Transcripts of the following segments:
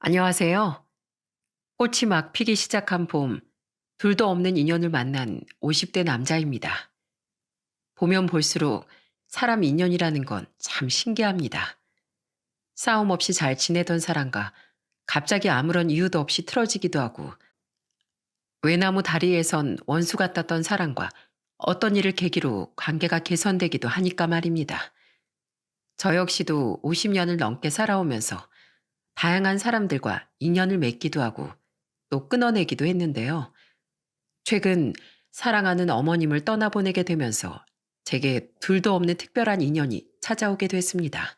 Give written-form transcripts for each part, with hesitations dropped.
안녕하세요. 꽃이 막 피기 시작한 봄, 둘도 없는 인연을 만난 50대 남자입니다. 보면 볼수록 사람 인연이라는 건 참 신기합니다. 싸움 없이 잘 지내던 사람과 갑자기 아무런 이유도 없이 틀어지기도 하고, 외나무 다리에선 원수 같았던 사람과 어떤 일을 계기로 관계가 개선되기도 하니까 말입니다. 저 역시도 50년을 넘게 살아오면서 다양한 사람들과 인연을 맺기도 하고 또 끊어내기도 했는데요. 최근 사랑하는 어머님을 떠나보내게 되면서 제게 둘도 없는 특별한 인연이 찾아오게 됐습니다.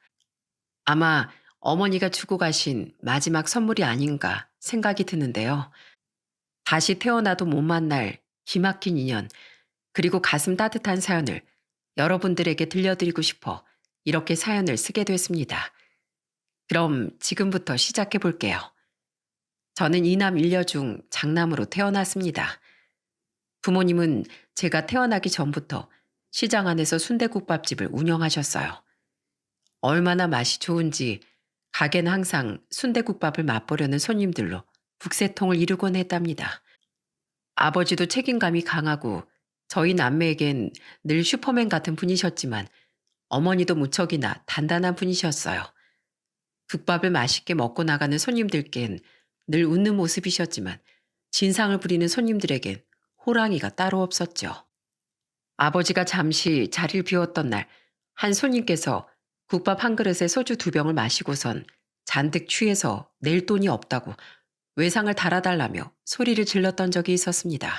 아마 어머니가 주고 가신 마지막 선물이 아닌가 생각이 드는데요. 다시 태어나도 못 만날 기막힌 인연, 그리고 가슴 따뜻한 사연을 여러분들에게 들려드리고 싶어 이렇게 사연을 쓰게 됐습니다. 그럼 지금부터 시작해 볼게요. 저는 이남 일녀 중 장남으로 태어났습니다. 부모님은 제가 태어나기 전부터 시장 안에서 순대국밥집을 운영하셨어요. 얼마나 맛이 좋은지 가게는 항상 순대국밥을 맛보려는 손님들로 북새통을 이루곤 했답니다. 아버지도 책임감이 강하고 저희 남매에겐 늘 슈퍼맨 같은 분이셨지만 어머니도 무척이나 단단한 분이셨어요. 국밥을 맛있게 먹고 나가는 손님들께는 늘 웃는 모습이셨지만 진상을 부리는 손님들에겐 호랑이가 따로 없었죠. 아버지가 잠시 자리를 비웠던 날, 한 손님께서 국밥 한 그릇에 소주 두 병을 마시고선 잔뜩 취해서 낼 돈이 없다고 외상을 달아달라며 소리를 질렀던 적이 있었습니다.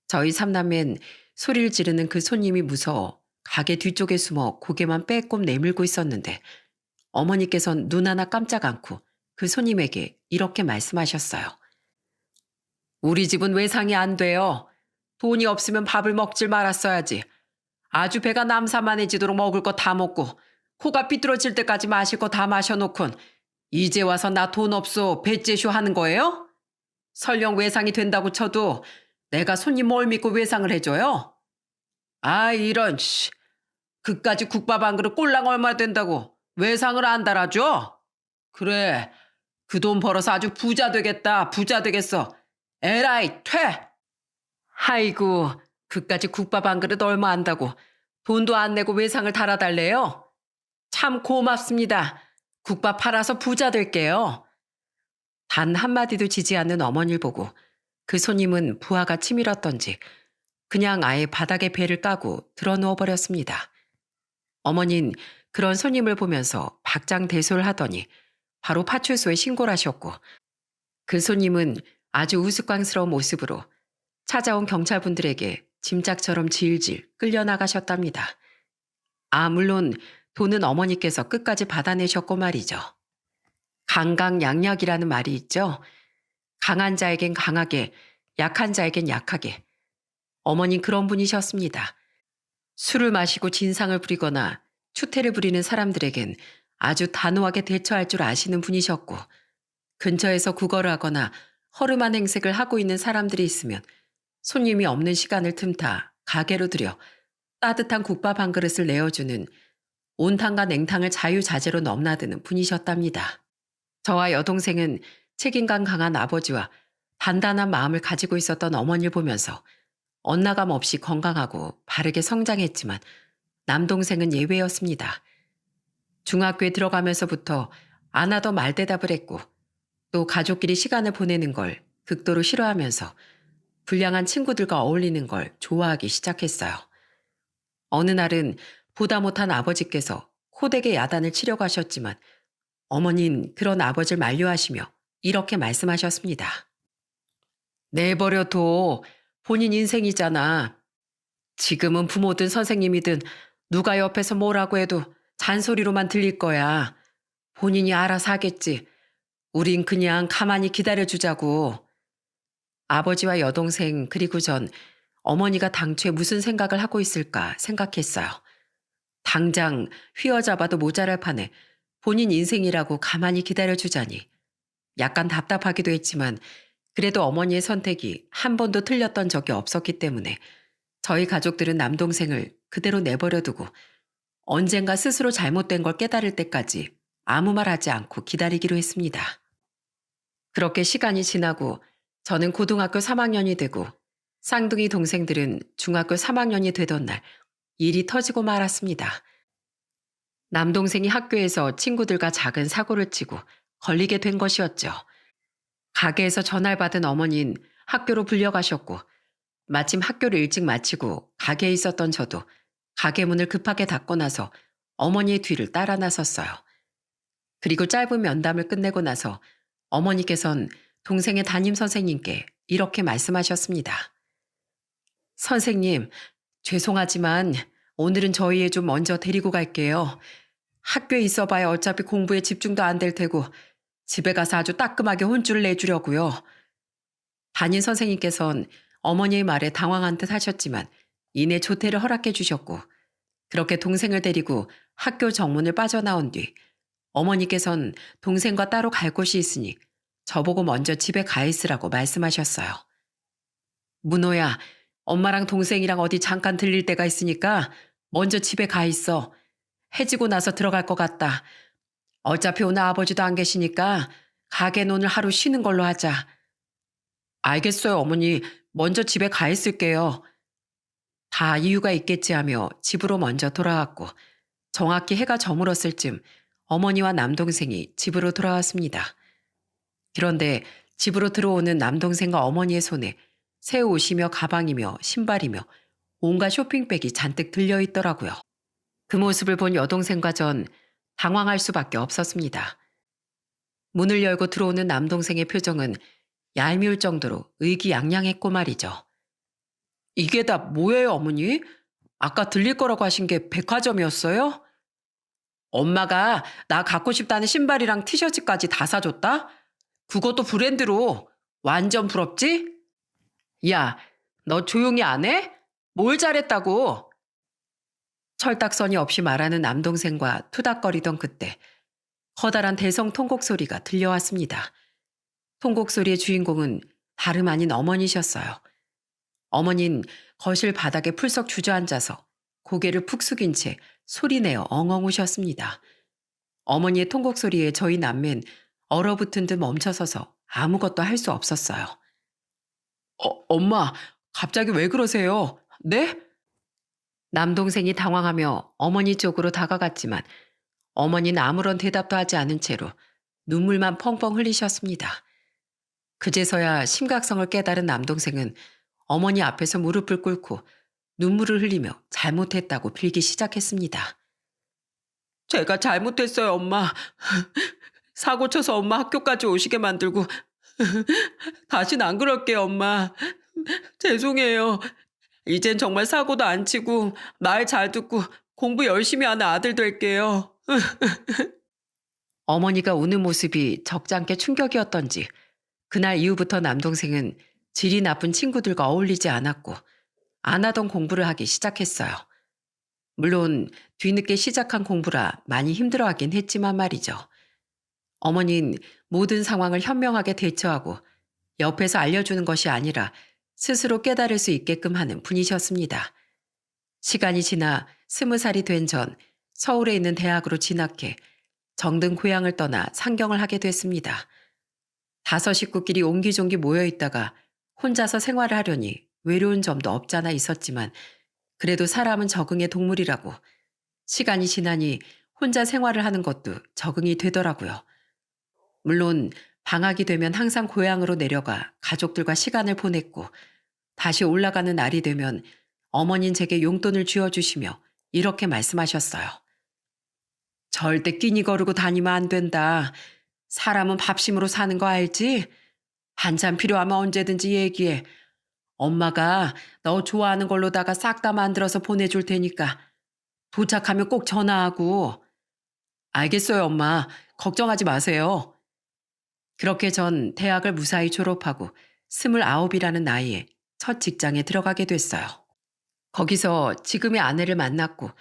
저희 삼남매는 소리를 지르는 그 손님이 무서워 가게 뒤쪽에 숨어 고개만 빼꼼 내밀고 있었는데 어머니께선 눈 하나 깜짝 않고 그 손님에게 이렇게 말씀하셨어요. 우리 집은 외상이 안 돼요. 돈이 없으면 밥을 먹질 말았어야지. 아주 배가 남사만해지도록 먹을 거 다 먹고 코가 삐뚤어질 때까지 마실 거 다 마셔놓곤 이제 와서 나 돈 없어 배째쇼 하는 거예요? 설령 외상이 된다고 쳐도 내가 손님 뭘 믿고 외상을 해줘요? 아 이런 씨. 그까지 국밥 한 그릇 꼴랑 얼마 된다고 외상을 안 달아줘? 그래. 그 돈 벌어서 아주 부자 되겠다. 부자 되겠어. 에라이 퇴. 아이고 그까지 국밥 한 그릇 얼마 한다고 돈도 안 내고 외상을 달아달래요? 참 고맙습니다. 국밥 팔아서 부자 될게요. 단 한마디도 지지 않는 어머니를 보고 그 손님은 부하가 치밀었던지 그냥 아예 바닥에 배를 까고 드러 누워버렸습니다. 어머닌 그런 손님을 보면서 박장대소를 하더니 바로 파출소에 신고를 하셨고 그 손님은 아주 우스꽝스러운 모습으로 찾아온 경찰분들에게 짐짝처럼 질질 끌려나가셨답니다. 아, 물론 돈은 어머니께서 끝까지 받아내셨고 말이죠. 강강약약이라는 말이 있죠. 강한 자에겐 강하게, 약한 자에겐 약하게. 어머닌 그런 분이셨습니다. 술을 마시고 진상을 부리거나 추태를 부리는 사람들에겐 아주 단호하게 대처할 줄 아시는 분이셨고 근처에서 구걸을 하거나 허름한 행색을 하고 있는 사람들이 있으면 손님이 없는 시간을 틈타 가게로 들여 따뜻한 국밥 한 그릇을 내어주는 온탕과 냉탕을 자유자재로 넘나드는 분이셨답니다. 저와 여동생은 책임감 강한 아버지와 단단한 마음을 가지고 있었던 어머니를 보면서 엇나감 없이 건강하고 바르게 성장했지만 남동생은 예외였습니다. 중학교에 들어가면서부터 안 하던 말대답을 했고 또 가족끼리 시간을 보내는 걸 극도로 싫어하면서 불량한 친구들과 어울리는 걸 좋아하기 시작했어요. 어느 날은 보다 못한 아버지께서 호되게 야단을 치려고 하셨지만 어머니는 그런 아버지를 만류하시며 이렇게 말씀하셨습니다. 내버려둬. 본인 인생이잖아. 지금은 부모든 선생님이든 누가 옆에서 뭐라고 해도 잔소리로만 들릴 거야. 본인이 알아서 하겠지. 우린 그냥 가만히 기다려주자고. 아버지와 여동생 그리고 전 어머니가 당초에 무슨 생각을 하고 있을까 생각했어요. 당장 휘어잡아도 모자랄 판에 본인 인생이라고 가만히 기다려주자니 약간 답답하기도 했지만 그래도 어머니의 선택이 한 번도 틀렸던 적이 없었기 때문에 저희 가족들은 남동생을 그대로 내버려두고 언젠가 스스로 잘못된 걸 깨달을 때까지 아무 말 하지 않고 기다리기로 했습니다. 그렇게 시간이 지나고 저는 고등학교 3학년이 되고 쌍둥이 동생들은 중학교 3학년이 되던 날 일이 터지고 말았습니다. 남동생이 학교에서 친구들과 작은 사고를 치고 걸리게 된 것이었죠. 가게에서 전화를 받은 어머니는 학교로 불려가셨고 마침 학교를 일찍 마치고 가게에 있었던 저도 가게 문을 급하게 닫고 나서 어머니의 뒤를 따라 나섰어요. 그리고 짧은 면담을 끝내고 나서 어머니께선 동생의 담임 선생님께 이렇게 말씀하셨습니다. 선생님, 죄송하지만 오늘은 저희 애 좀 먼저 데리고 갈게요. 학교에 있어봐야 어차피 공부에 집중도 안 될 테고 집에 가서 아주 따끔하게 혼쭐을 내주려고요. 담임 선생님께선 어머니의 말에 당황한 듯 하셨지만 이내 조퇴를 허락해 주셨고 그렇게 동생을 데리고 학교 정문을 빠져나온 뒤 어머니께선 동생과 따로 갈 곳이 있으니 저보고 먼저 집에 가 있으라고 말씀하셨어요. 문호야, 엄마랑 동생이랑 어디 잠깐 들릴 데가 있으니까 먼저 집에 가 있어. 해지고 나서 들어갈 것 같다. 어차피 오늘 아버지도 안 계시니까 가게는 오늘 하루 쉬는 걸로 하자. 알겠어요, 어머니. 먼저 집에 가 있을게요. 다 이유가 있겠지 하며 집으로 먼저 돌아왔고 정확히 해가 저물었을 즈음 어머니와 남동생이 집으로 돌아왔습니다. 그런데 집으로 들어오는 남동생과 어머니의 손에 새 옷이며 가방이며 신발이며 온갖 쇼핑백이 잔뜩 들려있더라고요. 그 모습을 본 여동생과 전 당황할 수밖에 없었습니다. 문을 열고 들어오는 남동생의 표정은 얄미울 정도로 의기양양했고 말이죠. 이게 다 뭐예요, 어머니? 아까 들릴 거라고 하신 게 백화점이었어요? 엄마가 나 갖고 싶다는 신발이랑 티셔츠까지 다 사줬다? 그것도 브랜드로. 완전 부럽지? 야, 너 조용히 안 해? 뭘 잘했다고? 철딱서니 없이 말하는 남동생과 투닥거리던 그때 커다란 대성 통곡 소리가 들려왔습니다. 통곡 소리의 주인공은 다름 아닌 어머니셨어요. 어머니는 거실 바닥에 풀썩 주저앉아서 고개를 푹 숙인 채 소리내어 엉엉 우셨습니다. 어머니의 통곡 소리에 저희 남매는 얼어붙은 듯 멈춰서서 아무것도 할 수 없었어요. 엄마, 갑자기 왜 그러세요? 네? 남동생이 당황하며 어머니 쪽으로 다가갔지만 어머니는 아무런 대답도 하지 않은 채로 눈물만 펑펑 흘리셨습니다. 그제서야 심각성을 깨달은 남동생은 어머니 앞에서 무릎을 꿇고 눈물을 흘리며 잘못했다고 빌기 시작했습니다. 제가 잘못했어요, 엄마. 사고 쳐서 엄마 학교까지 오시게 만들고 다신 안 그럴게요, 엄마. 죄송해요. 이젠 정말 사고도 안 치고 말 잘 듣고 공부 열심히 하는 아들 될게요. 어머니가 우는 모습이 적잖게 충격이었던지 그날 이후부터 남동생은 질이 나쁜 친구들과 어울리지 않았고 안 하던 공부를 하기 시작했어요. 물론 뒤늦게 시작한 공부라 많이 힘들어하긴 했지만 말이죠. 어머니는 모든 상황을 현명하게 대처하고 옆에서 알려주는 것이 아니라 스스로 깨달을 수 있게끔 하는 분이셨습니다. 시간이 지나 20살이 된 전 서울에 있는 대학으로 진학해 정든 고향을 떠나 상경을 하게 됐습니다. 5 식구끼리 옹기종기 모여있다가 혼자서 생활을 하려니 외로운 점도 없잖아 있었지만 그래도 사람은 적응의 동물이라고 시간이 지나니 혼자 생활을 하는 것도 적응이 되더라고요. 물론 방학이 되면 항상 고향으로 내려가 가족들과 시간을 보냈고 다시 올라가는 날이 되면 어머니는 제게 용돈을 쥐어주시며 이렇게 말씀하셨어요. 절대 끼니 거르고 다니면 안 된다. 사람은 밥심으로 사는 거 알지? 반찬 필요하면 언제든지 얘기해. 엄마가 너 좋아하는 걸로다가 싹 다 만들어서 보내줄 테니까 도착하면 꼭 전화하고. 알겠어요, 엄마. 걱정하지 마세요. 그렇게 전 대학을 무사히 졸업하고 29이라는 나이에 첫 직장에 들어가게 됐어요. 거기서 지금의 아내를 만났고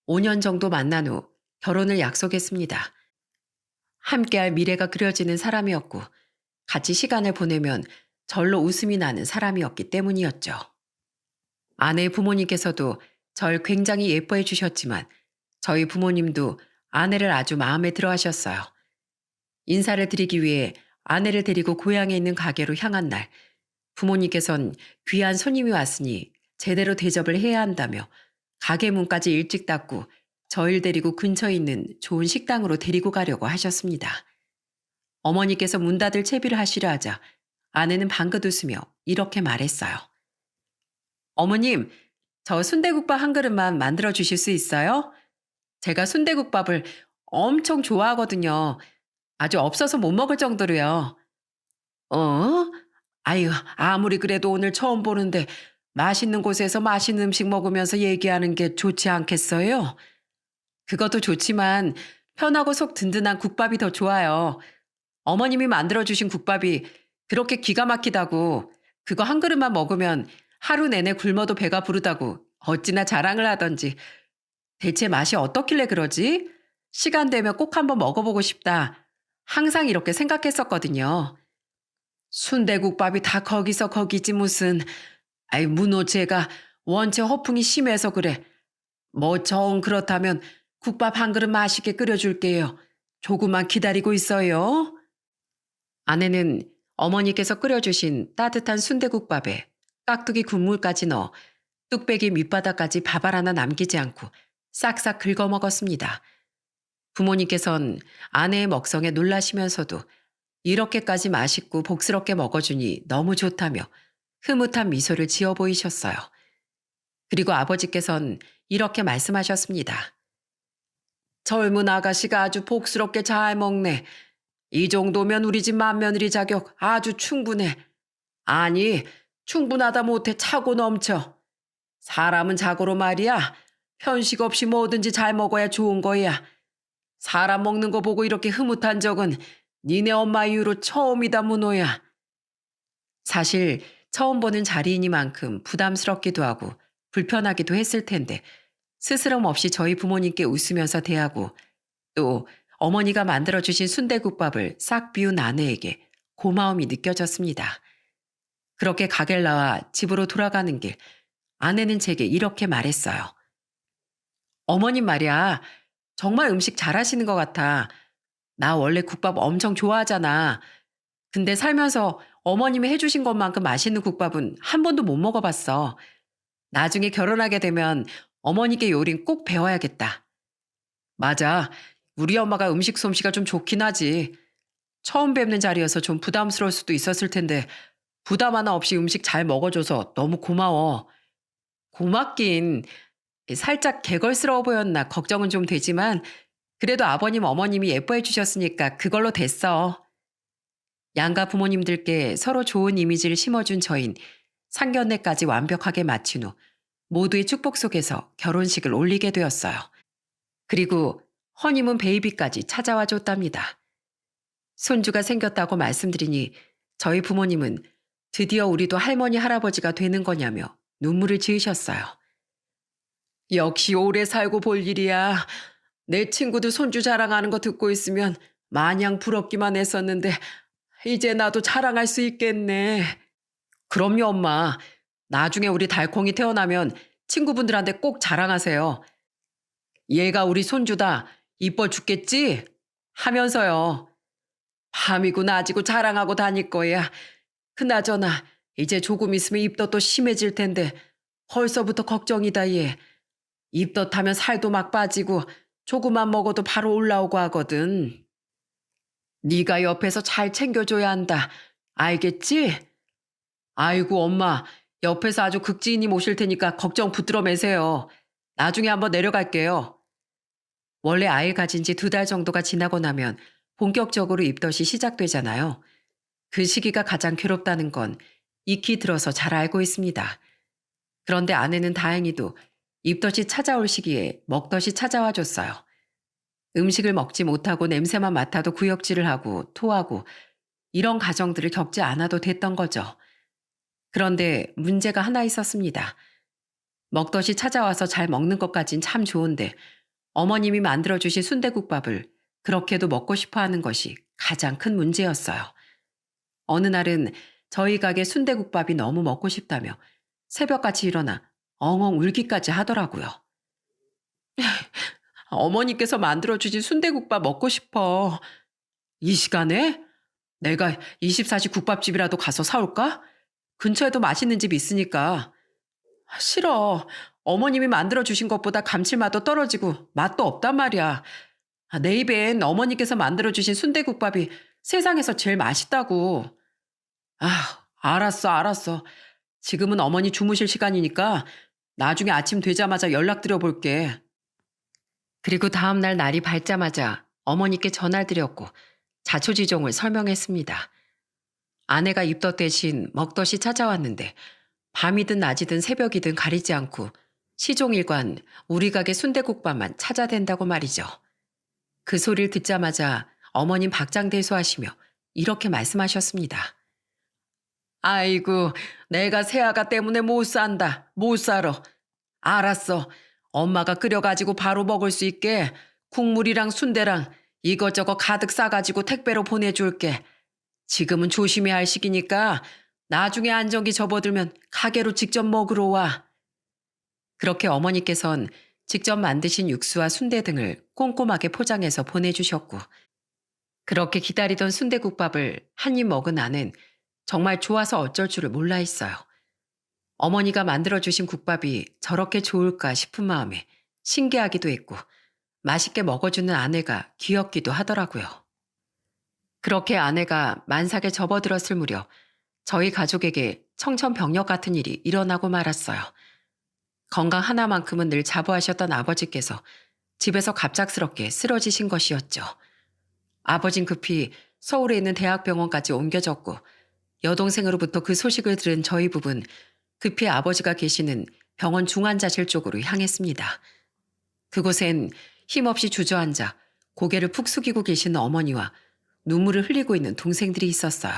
5년 정도 만난 후 결혼을 약속했습니다. 함께할 미래가 그려지는 사람이었고 같이 시간을 보내면 절로 웃음이 나는 사람이었기 때문이었죠. 아내의 부모님께서도 절 굉장히 예뻐해 주셨지만 저희 부모님도 아내를 아주 마음에 들어 하셨어요. 인사를 드리기 위해 아내를 데리고 고향에 있는 가게로 향한 날, 부모님께선 귀한 손님이 왔으니 제대로 대접을 해야 한다며 가게 문까지 일찍 닫고 저희를 데리고 근처에 있는 좋은 식당으로 데리고 가려고 하셨습니다. 어머니께서 문 닫을 채비를 하시려 하자 아내는 방긋 웃으며 이렇게 말했어요. 어머님, 저 순대국밥 한 그릇만 만들어 주실 수 있어요? 제가 순대국밥을 엄청 좋아하거든요. 아주 없어서 못 먹을 정도로요. 어? 아유, 아무리 그래도 오늘 처음 보는데 맛있는 곳에서 맛있는 음식 먹으면서 얘기하는 게 좋지 않겠어요? 그것도 좋지만 편하고 속 든든한 국밥이 더 좋아요. 어머님이 만들어주신 국밥이 그렇게 기가 막히다고 그거 한 그릇만 먹으면 하루 내내 굶어도 배가 부르다고 어찌나 자랑을 하던지 대체 맛이 어떻길래 그러지? 시간 되면 꼭 한번 먹어보고 싶다. 항상 이렇게 생각했었거든요. 순대국밥이 다 거기서 거기지 무슨. 아이 문어체가 원체 허풍이 심해서 그래. 뭐 정 그렇다면 국밥 한 그릇 맛있게 끓여줄게요. 조금만 기다리고 있어요. 아내는 어머니께서 끓여주신 따뜻한 순대국밥에 깍두기 국물까지 넣어 뚝배기 밑바닥까지 밥알 하나 남기지 않고 싹싹 긁어 먹었습니다. 부모님께선 아내의 먹성에 놀라시면서도 이렇게까지 맛있고 복스럽게 먹어주니 너무 좋다며 흐뭇한 미소를 지어 보이셨어요. 그리고 아버지께선 이렇게 말씀하셨습니다. 젊은 아가씨가 아주 복스럽게 잘 먹네. 이 정도면 우리 집 맏며느리 자격 아주 충분해. 아니, 충분하다 못해 차고 넘쳐. 사람은 자고로 말이야. 편식 없이 뭐든지 잘 먹어야 좋은 거야. 사람 먹는 거 보고 이렇게 흐뭇한 적은 니네 엄마 이후로 처음이다 문호야. 사실 처음 보는 자리이니만큼 부담스럽기도 하고 불편하기도 했을 텐데 스스럼 없이 저희 부모님께 웃으면서 대하고 또 어머니가 만들어주신 순대국밥을 싹 비운 아내에게 고마움이 느껴졌습니다. 그렇게 가게를 나와 집으로 돌아가는 길 아내는 제게 이렇게 말했어요. 어머님 말이야. 정말 음식 잘하시는 것 같아. 나 원래 국밥 엄청 좋아하잖아. 근데 살면서 어머님이 해주신 것만큼 맛있는 국밥은 한 번도 못 먹어봤어. 나중에 결혼하게 되면 어머니께 요리는 꼭 배워야겠다. 맞아. 우리 엄마가 음식 솜씨가 좀 좋긴 하지. 처음 뵙는 자리여서 좀 부담스러울 수도 있었을 텐데 부담 하나 없이 음식 잘 먹어줘서 너무 고마워. 고맙긴. 살짝 개걸스러워 보였나 걱정은 좀 되지만 그래도 아버님 어머님이 예뻐해 주셨으니까 그걸로 됐어. 양가 부모님들께 서로 좋은 이미지를 심어준 저흰 상견례까지 완벽하게 마친 후 모두의 축복 속에서 결혼식을 올리게 되었어요. 그리고 허니문 베이비까지 찾아와 줬답니다. 손주가 생겼다고 말씀드리니 저희 부모님은 드디어 우리도 할머니 할아버지가 되는 거냐며 눈물을 지으셨어요. 역시 오래 살고 볼 일이야. 내 친구들 손주 자랑하는 거 듣고 있으면 마냥 부럽기만 했었는데 이제 나도 자랑할 수 있겠네. 그럼요, 엄마. 나중에 우리 달콩이 태어나면 친구분들한테 꼭 자랑하세요. 얘가 우리 손주다. 이뻐 죽겠지? 하면서요. 밤이고 낮이고 자랑하고 다닐 거야. 그나저나 이제 조금 있으면 입덧도 심해질 텐데 벌써부터 걱정이다 얘. 입덧하면 살도 막 빠지고 조금만 먹어도 바로 올라오고 하거든. 네가 옆에서 잘 챙겨줘야 한다. 알겠지? 아이고 엄마, 옆에서 아주 극지인님 오실 테니까 걱정 붙들어 매세요. 나중에 한번 내려갈게요. 원래 아이를 가진 지 2달 정도가 지나고 나면 본격적으로 입덧이 시작되잖아요. 그 시기가 가장 괴롭다는 건 익히 들어서 잘 알고 있습니다. 그런데 아내는 다행히도 입덧이 찾아올 시기에 먹덧이 찾아와 줬어요. 음식을 먹지 못하고 냄새만 맡아도 구역질을 하고 토하고 이런 가정들을 겪지 않아도 됐던 거죠. 그런데 문제가 하나 있었습니다. 먹덧이 찾아와서 잘 먹는 것까진 참 좋은데 어머님이 만들어주신 순대국밥을 그렇게도 먹고 싶어 하는 것이 가장 큰 문제였어요. 어느 날은 저희 가게 순대국밥이 너무 먹고 싶다며 새벽같이 일어나 엉엉 울기까지 하더라고요. 어머니께서 만들어주신 순대국밥 먹고 싶어. 이 시간에? 내가 24시 국밥집이라도 가서 사올까? 근처에도 맛있는 집 있으니까. 싫어. 어머님이 만들어주신 것보다 감칠맛도 떨어지고 맛도 없단 말이야. 내 입엔 어머니께서 만들어주신 순대국밥이 세상에서 제일 맛있다고. 알았어, 알았어. 지금은 어머니 주무실 시간이니까 나중에 아침 되자마자 연락드려 볼게. 그리고 다음날 날이 밝자마자 어머니께 전화를 드렸고 자초지종을 설명했습니다. 아내가 입덧 대신 먹덧이 찾아왔는데 밤이든 낮이든 새벽이든 가리지 않고 시종일관 우리 가게 순대국밥만 찾아댄다고 말이죠. 그 소리를 듣자마자 어머님 박장대소하시며 이렇게 말씀하셨습니다. 아이고, 내가 새아가 때문에 못 산다. 못 살아. 알았어. 엄마가 끓여가지고 바로 먹을 수 있게 국물이랑 순대랑 이것저것 가득 싸가지고 택배로 보내줄게. 지금은 조심해야 할 시기니까 나중에 안정기 접어들면 가게로 직접 먹으러 와. 그렇게 어머니께선 직접 만드신 육수와 순대 등을 꼼꼼하게 포장해서 보내주셨고 그렇게 기다리던 순대국밥을 한 입 먹은 나는 정말 좋아서 어쩔 줄을 몰라 했어요. 어머니가 만들어주신 국밥이 저렇게 좋을까 싶은 마음에 신기하기도 했고 맛있게 먹어주는 아내가 귀엽기도 하더라고요. 그렇게 아내가 만삭에 접어들었을 무렵 저희 가족에게 청천벽력 같은 일이 일어나고 말았어요. 건강 하나만큼은 늘 자부하셨던 아버지께서 집에서 갑작스럽게 쓰러지신 것이었죠. 아버진 급히 서울에 있는 대학병원까지 옮겨졌고 여동생으로부터 그 소식을 들은 저희 부부는 급히 아버지가 계시는 병원 중환자실 쪽으로 향했습니다. 그곳엔 힘없이 주저앉아 고개를 푹 숙이고 계시는 어머니와 눈물을 흘리고 있는 동생들이 있었어요.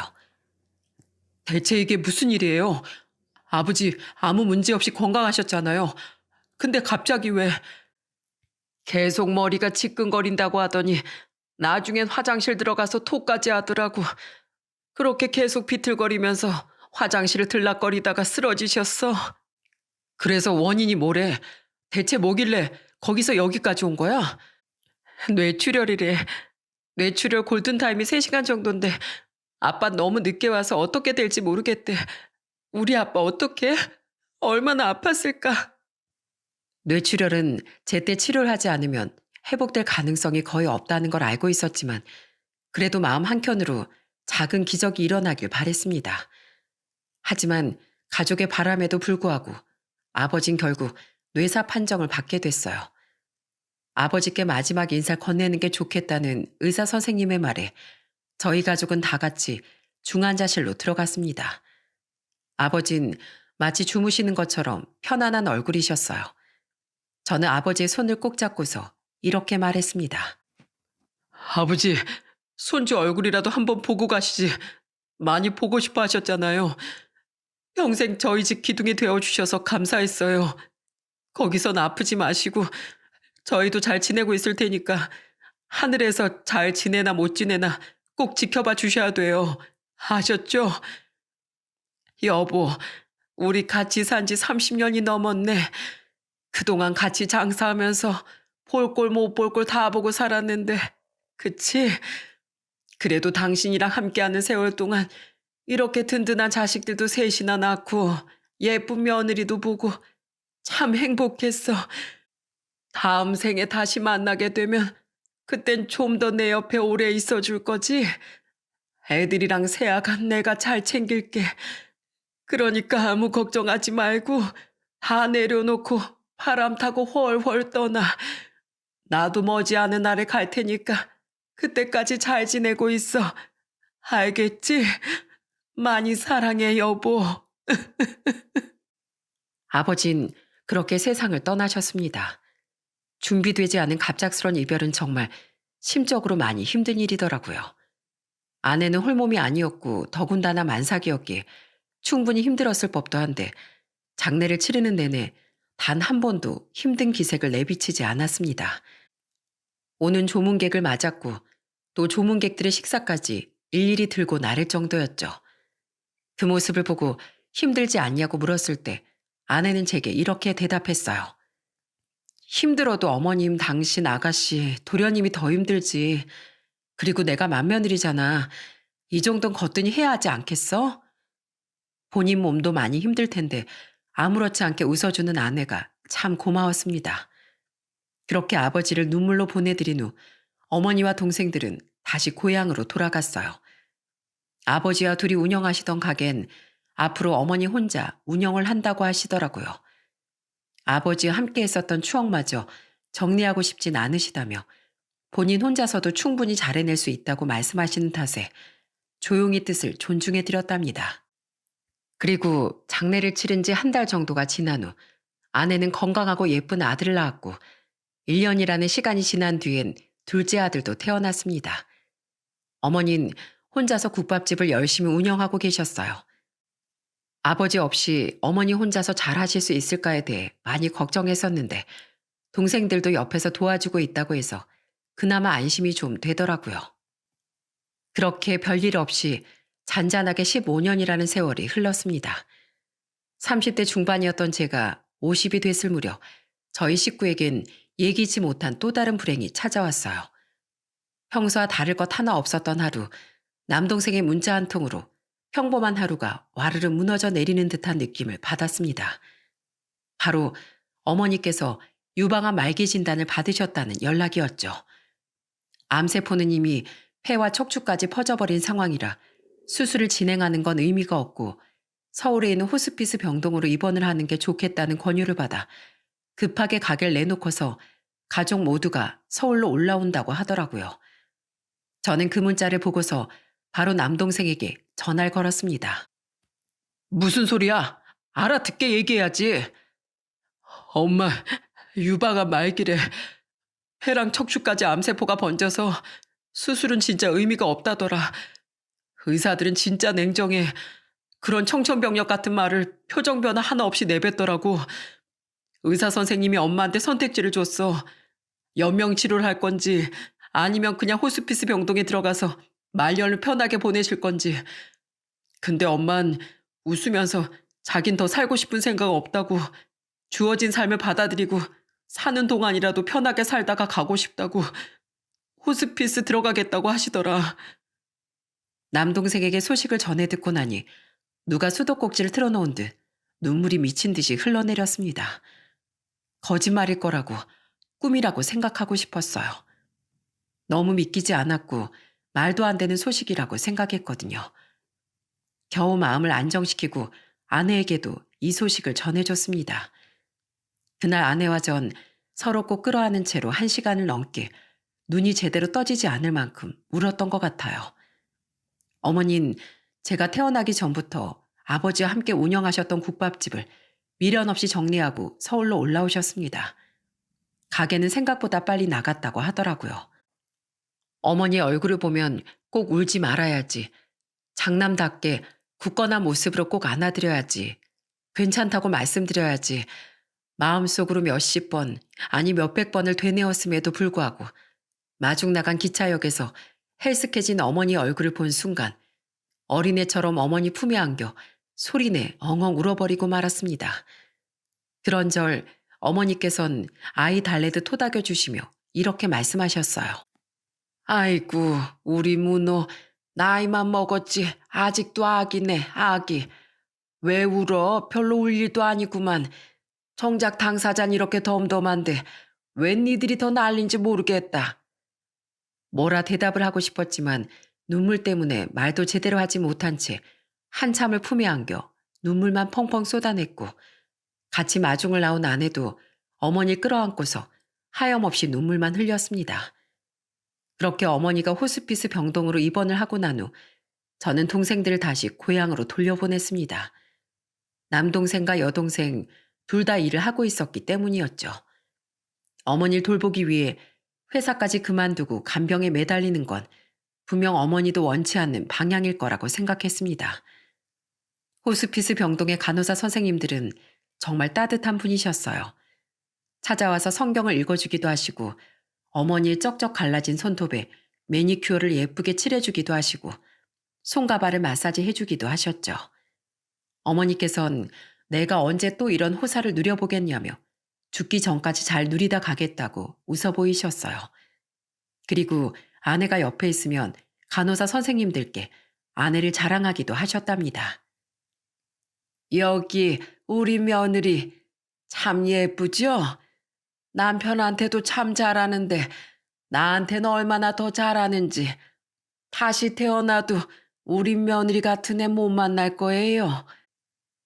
대체 이게 무슨 일이에요? 아버지 아무 문제 없이 건강하셨잖아요. 근데 갑자기 왜? 계속 머리가 지끈거린다고 하더니 나중엔 화장실 들어가서 토까지 하더라고. 그렇게 계속 비틀거리면서 화장실을 들락거리다가 쓰러지셨어. 그래서 원인이 뭐래? 대체 뭐길래 거기서 여기까지 온 거야? 뇌출혈이래. 뇌출혈 골든타임이 3시간 정도인데 아빠 너무 늦게 와서 어떻게 될지 모르겠대. 우리 아빠 어떡해? 얼마나 아팠을까? 뇌출혈은 제때 치료를 하지 않으면 회복될 가능성이 거의 없다는 걸 알고 있었지만 그래도 마음 한켠으로 작은 기적이 일어나길 바랬습니다. 하지만 가족의 바람에도 불구하고 아버진 결국 뇌사 판정을 받게 됐어요. 아버지께 마지막 인사를 건네는 게 좋겠다는 의사 선생님의 말에 저희 가족은 다 같이 중환자실로 들어갔습니다. 아버진 마치 주무시는 것처럼 편안한 얼굴이셨어요. 저는 아버지의 손을 꼭 잡고서 이렇게 말했습니다. 아버지, 손주 얼굴이라도 한번 보고 가시지. 많이 보고 싶어 하셨잖아요. 평생 저희 집 기둥이 되어주셔서 감사했어요. 거기선 아프지 마시고 저희도 잘 지내고 있을 테니까 하늘에서 잘 지내나 못 지내나 꼭 지켜봐 주셔야 돼요. 아셨죠? 여보, 우리 같이 산 지 30년이 넘었네. 그동안 같이 장사하면서 볼 꼴 못 볼 꼴 다 보고 살았는데 그치? 그래도 당신이랑 함께하는 세월 동안 이렇게 든든한 자식들도 셋이나 낳고 예쁜 며느리도 보고 참 행복했어. 다음 생에 다시 만나게 되면 그땐 좀 더 내 옆에 오래 있어줄 거지? 애들이랑 새아가 내가 잘 챙길게. 그러니까 아무 걱정하지 말고 다 내려놓고 바람 타고 훨훨 떠나. 나도 머지않은 날에 갈 테니까 그때까지 잘 지내고 있어. 알겠지? 많이 사랑해, 여보. 아버진 그렇게 세상을 떠나셨습니다. 준비되지 않은 갑작스런 이별은 정말 심적으로 많이 힘든 일이더라고요. 아내는 홀몸이 아니었고 더군다나 만삭이었기에 충분히 힘들었을 법도 한데 장례를 치르는 내내 단 한 번도 힘든 기색을 내비치지 않았습니다. 오는 조문객을 맞았고 또 조문객들의 식사까지 일일이 들고 나를 정도였죠. 그 모습을 보고 힘들지 않냐고 물었을 때 아내는 제게 이렇게 대답했어요. 힘들어도 어머님, 당신, 아가씨, 도련님이 더 힘들지. 그리고 내가 맏며느리잖아. 이 정도는 거뜬히 해야 하지 않겠어? 본인 몸도 많이 힘들 텐데 아무렇지 않게 웃어주는 아내가 참 고마웠습니다. 그렇게 아버지를 눈물로 보내드린 후 어머니와 동생들은 다시 고향으로 돌아갔어요. 아버지와 둘이 운영하시던 가게는 앞으로 어머니 혼자 운영을 한다고 하시더라고요. 아버지와 함께 했었던 추억마저 정리하고 싶진 않으시다며 본인 혼자서도 충분히 잘 해낼 수 있다고 말씀하시는 탓에 조용히 뜻을 존중해 드렸답니다. 그리고 장례를 치른 지 한 달 정도가 지난 후 아내는 건강하고 예쁜 아들을 낳았고 1년이라는 시간이 지난 뒤엔 둘째 아들도 태어났습니다. 어머니는 혼자서 국밥집을 열심히 운영하고 계셨어요. 아버지 없이 어머니 혼자서 잘 하실 수 있을까에 대해 많이 걱정했었는데 동생들도 옆에서 도와주고 있다고 해서 그나마 안심이 좀 되더라고요. 그렇게 별일 없이 잔잔하게 15년이라는 세월이 흘렀습니다. 30대 중반이었던 제가 50이 됐을 무렵 저희 식구에겐 예기치 못한 또 다른 불행이 찾아왔어요. 평소와 다를 것 하나 없었던 하루, 남동생의 문자 한 통으로 평범한 하루가 와르르 무너져 내리는 듯한 느낌을 받았습니다. 바로 어머니께서 유방암 말기 진단을 받으셨다는 연락이었죠. 암세포는 이미 폐와 척추까지 퍼져버린 상황이라 수술을 진행하는 건 의미가 없고 서울에 있는 호스피스 병동으로 입원을 하는 게 좋겠다는 권유를 받아 급하게 가게를 내놓고서 가족 모두가 서울로 올라온다고 하더라고요. 저는 그 문자를 보고서 바로 남동생에게 전화를 걸었습니다. 무슨 소리야? 알아듣게 얘기해야지. 엄마, 유방암 말기래. 폐랑 척추까지 암세포가 번져서 수술은 진짜 의미가 없다더라. 의사들은 진짜 냉정해. 그런 청천벽력 같은 말을 표정 변화 하나 없이 내뱉더라고. 의사 선생님이 엄마한테 선택지를 줬어. 연명 치료를 할 건지 아니면 그냥 호스피스 병동에 들어가서 말년을 편하게 보내실 건지. 근데 엄만 웃으면서 자긴 더 살고 싶은 생각 없다고, 주어진 삶을 받아들이고 사는 동안이라도 편하게 살다가 가고 싶다고, 호스피스 들어가겠다고 하시더라. 남동생에게 소식을 전해 듣고 나니 누가 수도꼭지를 틀어놓은 듯 눈물이 미친 듯이 흘러내렸습니다. 거짓말일 거라고, 꿈이라고 생각하고 싶었어요. 너무 믿기지 않았고 말도 안 되는 소식이라고 생각했거든요. 겨우 마음을 안정시키고 아내에게도 이 소식을 전해줬습니다. 그날 아내와 전 서로 꼭 끌어안은 채로 1시간을 넘게 눈이 제대로 떠지지 않을 만큼 울었던 것 같아요. 어머니는 제가 태어나기 전부터 아버지와 함께 운영하셨던 국밥집을 미련 없이 정리하고 서울로 올라오셨습니다. 가게는 생각보다 빨리 나갔다고 하더라고요. 어머니의 얼굴을 보면 꼭 울지 말아야지. 장남답게 굳건한 모습으로 꼭 안아드려야지. 괜찮다고 말씀드려야지. 마음속으로 몇십 번, 아니 몇백 번을 되뇌었음에도 불구하고 마중 나간 기차역에서 헬스케진 어머니 얼굴을 본 순간 어린애처럼 어머니 품에 안겨 소리내 엉엉 울어버리고 말았습니다. 그런절 어머니께선 아이 달래듯 토닥여 주시며 이렇게 말씀하셨어요. 아이고 우리 문호 나이만 먹었지 아직도 아기네 아기. 왜 울어? 별로 울 일도 아니구만. 정작 당사자는 이렇게 덤덤한데 웬 니들이 더 난린지 모르겠다. 뭐라 대답을 하고 싶었지만 눈물 때문에 말도 제대로 하지 못한 채 한참을 품에 안겨 눈물만 펑펑 쏟아냈고 같이 마중을 나온 아내도 어머니를 끌어안고서 하염없이 눈물만 흘렸습니다. 그렇게 어머니가 호스피스 병동으로 입원을 하고 난 후 저는 동생들을 다시 고향으로 돌려보냈습니다. 남동생과 여동생 둘 다 일을 하고 있었기 때문이었죠. 어머니를 돌보기 위해 회사까지 그만두고 간병에 매달리는 건 분명 어머니도 원치 않는 방향일 거라고 생각했습니다. 호스피스 병동의 간호사 선생님들은 정말 따뜻한 분이셨어요. 찾아와서 성경을 읽어주기도 하시고 어머니의 쩍쩍 갈라진 손톱에 매니큐어를 예쁘게 칠해주기도 하시고 손가발을 마사지 해주기도 하셨죠. 어머니께선 내가 언제 또 이런 호사를 누려보겠냐며 죽기 전까지 잘 누리다 가겠다고 웃어 보이셨어요. 그리고 아내가 옆에 있으면 간호사 선생님들께 아내를 자랑하기도 하셨답니다. 여기 우리 며느리 참 예쁘죠? 남편한테도 참 잘하는데 나한테는 얼마나 더 잘하는지 다시 태어나도 우리 며느리 같은 애 못 만날 거예요.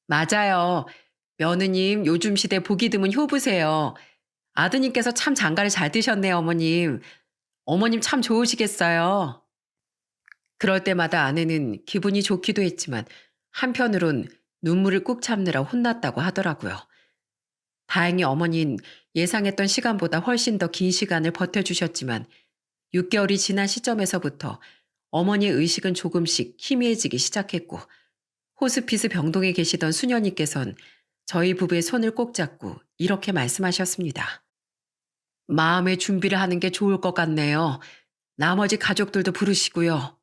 맞아요. 며느님 요즘 시대 보기 드문 효부세요. 아드님께서 참 장가를 잘 드셨네요, 어머님. 어머님 참 좋으시겠어요. 그럴 때마다 아내는 기분이 좋기도 했지만 한편으론 눈물을 꾹 참느라 혼났다고 하더라고요. 다행히 어머닌 예상했던 시간보다 훨씬 더 긴 시간을 버텨주셨지만 6개월이 지난 시점에서부터 어머니의 의식은 조금씩 희미해지기 시작했고 호스피스 병동에 계시던 수녀님께선 저희 부부의 손을 꼭 잡고 이렇게 말씀하셨습니다. 마음의 준비를 하는 게 좋을 것 같네요. 나머지 가족들도 부르시고요.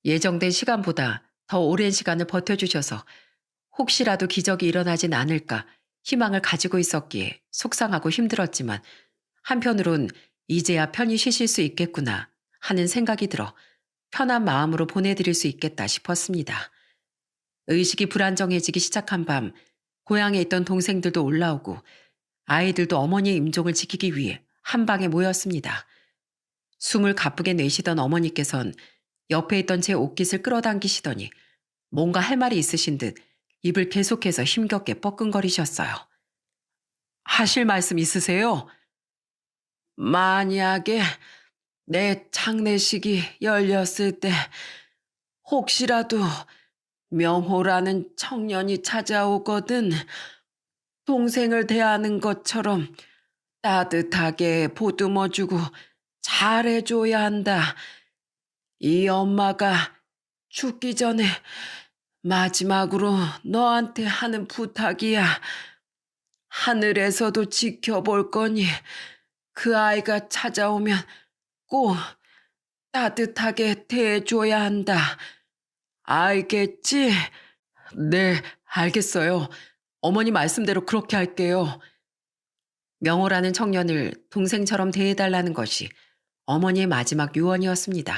예정된 시간보다 더 오랜 시간을 버텨주셔서 혹시라도 기적이 일어나진 않을까 희망을 가지고 있었기에 속상하고 힘들었지만 한편으론 이제야 편히 쉬실 수 있겠구나 하는 생각이 들어 편한 마음으로 보내드릴 수 있겠다 싶었습니다. 의식이 불안정해지기 시작한 밤 고향에 있던 동생들도 올라오고 아이들도 어머니의 임종을 지키기 위해 한 방에 모였습니다. 숨을 가쁘게 내쉬던 어머니께선 옆에 있던 제 옷깃을 끌어당기시더니 뭔가 할 말이 있으신 듯 입을 계속해서 힘겹게 뻐끔거리셨어요. 하실 말씀 있으세요? 만약에 내 장례식이 열렸을 때 혹시라도 명호라는 청년이 찾아오거든 동생을 대하는 것처럼 따뜻하게 보듬어주고 잘해줘야 한다. 이 엄마가 죽기 전에 마지막으로 너한테 하는 부탁이야. 하늘에서도 지켜볼 거니 그 아이가 찾아오면 꼭 따뜻하게 대해줘야 한다. 알겠지? 네, 알겠어요. 어머니 말씀대로 그렇게 할게요. 명호라는 청년을 동생처럼 대해달라는 것이 어머니의 마지막 유언이었습니다.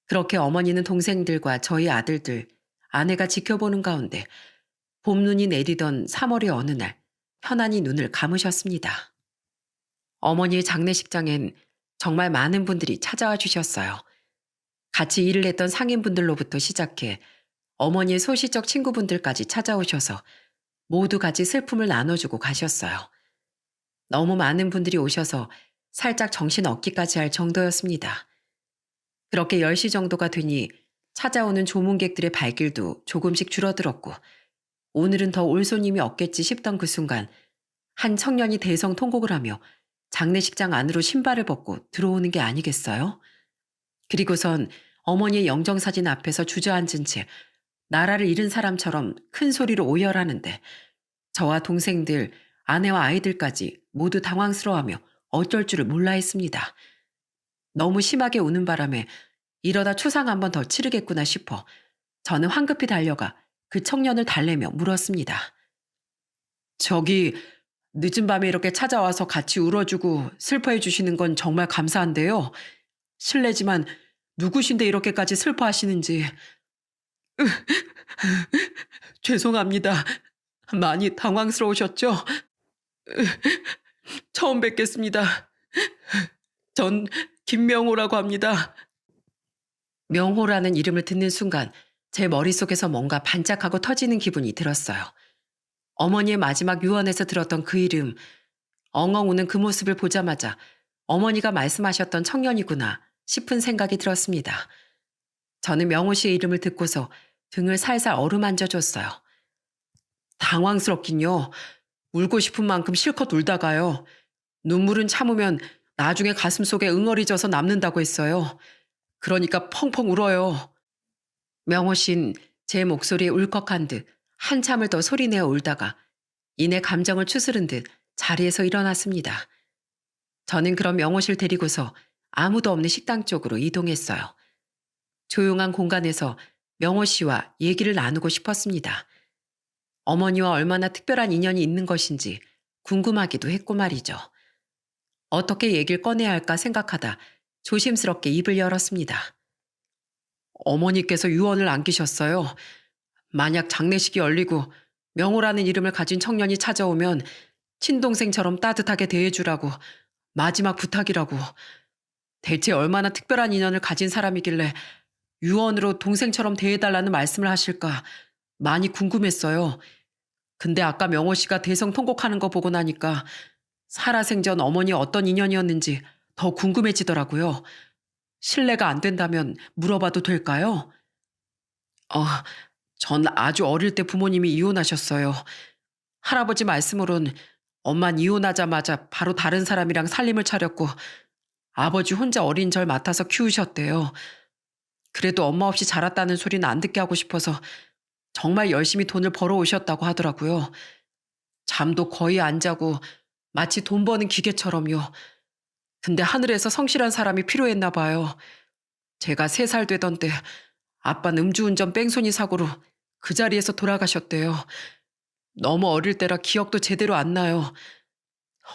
그렇게 어머니는 동생들과 저희 아들들, 아내가 지켜보는 가운데 봄눈이 내리던 3월의 어느 날 편안히 눈을 감으셨습니다. 어머니의 장례식장엔 정말 많은 분들이 찾아와 주셨어요. 같이 일을 했던 상인분들로부터 시작해 어머니의 소시적 친구분들까지 찾아오셔서 모두 같이 슬픔을 나눠주고 가셨어요. 너무 많은 분들이 오셔서 살짝 정신 없기까지 할 정도였습니다. 그렇게 10시 정도가 되니 찾아오는 조문객들의 발길도 조금씩 줄어들었고 오늘은 더 올 손님이 없겠지 싶던 그 순간 한 청년이 대성통곡을 하며 장례식장 안으로 신발을 벗고 들어오는 게 아니겠어요? 그리고선 어머니의 영정사진 앞에서 주저앉은 채 나라를 잃은 사람처럼 큰 소리로 오열하는데 저와 동생들, 아내와 아이들까지 모두 당황스러워하며 어쩔 줄을 몰라 했습니다. 너무 심하게 우는 바람에 이러다 추상 한 번 더 치르겠구나 싶어 저는 황급히 달려가 그 청년을 달래며 물었습니다. 저기 늦은 밤에 이렇게 찾아와서 같이 울어주고 슬퍼해 주시는 건 정말 감사한데요. 실례지만 누구신데 이렇게까지 슬퍼하시는지. 죄송합니다. 많이 당황스러우셨죠? 처음 뵙겠습니다. 전 김명호라고 합니다. 명호라는 이름을 듣는 순간 제 머릿속에서 뭔가 반짝하고 터지는 기분이 들었어요. 어머니의 마지막 유언에서 들었던 그 이름, 엉엉 우는 그 모습을 보자마자 어머니가 말씀하셨던 청년이구나 싶은 생각이 들었습니다. 저는 명호 씨의 이름을 듣고서 등을 살살 어루만져줬어요. 당황스럽긴요. 울고 싶은 만큼 실컷 울다가요. 눈물은 참으면 나중에 가슴속에 응어리져서 남는다고 했어요. 그러니까 펑펑 울어요. 명호 씨는 제 목소리에 울컥한 듯 한참을 더 소리내어 울다가 이내 감정을 추스른 듯 자리에서 일어났습니다. 저는 그런 명호 씨를 데리고서 아무도 없는 식당 쪽으로 이동했어요. 조용한 공간에서 명호 씨와 얘기를 나누고 싶었습니다. 어머니와 얼마나 특별한 인연이 있는 것인지 궁금하기도 했고 말이죠. 어떻게 얘기를 꺼내야 할까 생각하다 조심스럽게 입을 열었습니다. 어머니께서 유언을 안기셨어요. 만약 장례식이 열리고 명호라는 이름을 가진 청년이 찾아오면 친동생처럼 따뜻하게 대해주라고, 마지막 부탁이라고. 대체 얼마나 특별한 인연을 가진 사람이길래 유언으로 동생처럼 대해달라는 말씀을 하실까 많이 궁금했어요. 근데 아까 명호 씨가 대성 통곡하는 거 보고 나니까 살아생전 어머니 어떤 인연이었는지 더 궁금해지더라고요. 실례가 안 된다면 물어봐도 될까요? 어, 전 아주 어릴 때 부모님이 이혼하셨어요. 할아버지 말씀으론 엄만 이혼하자마자 바로 다른 사람이랑 살림을 차렸고 아버지 혼자 어린 절 맡아서 키우셨대요. 그래도 엄마 없이 자랐다는 소리는 안 듣게 하고 싶어서 정말 열심히 돈을 벌어오셨다고 하더라고요. 잠도 거의 안 자고 마치 돈 버는 기계처럼요. 근데 하늘에서 성실한 사람이 필요했나 봐요. 제가 3살 되던 때 아빠는 음주운전 뺑소니 사고로 그 자리에서 돌아가셨대요. 너무 어릴 때라 기억도 제대로 안 나요.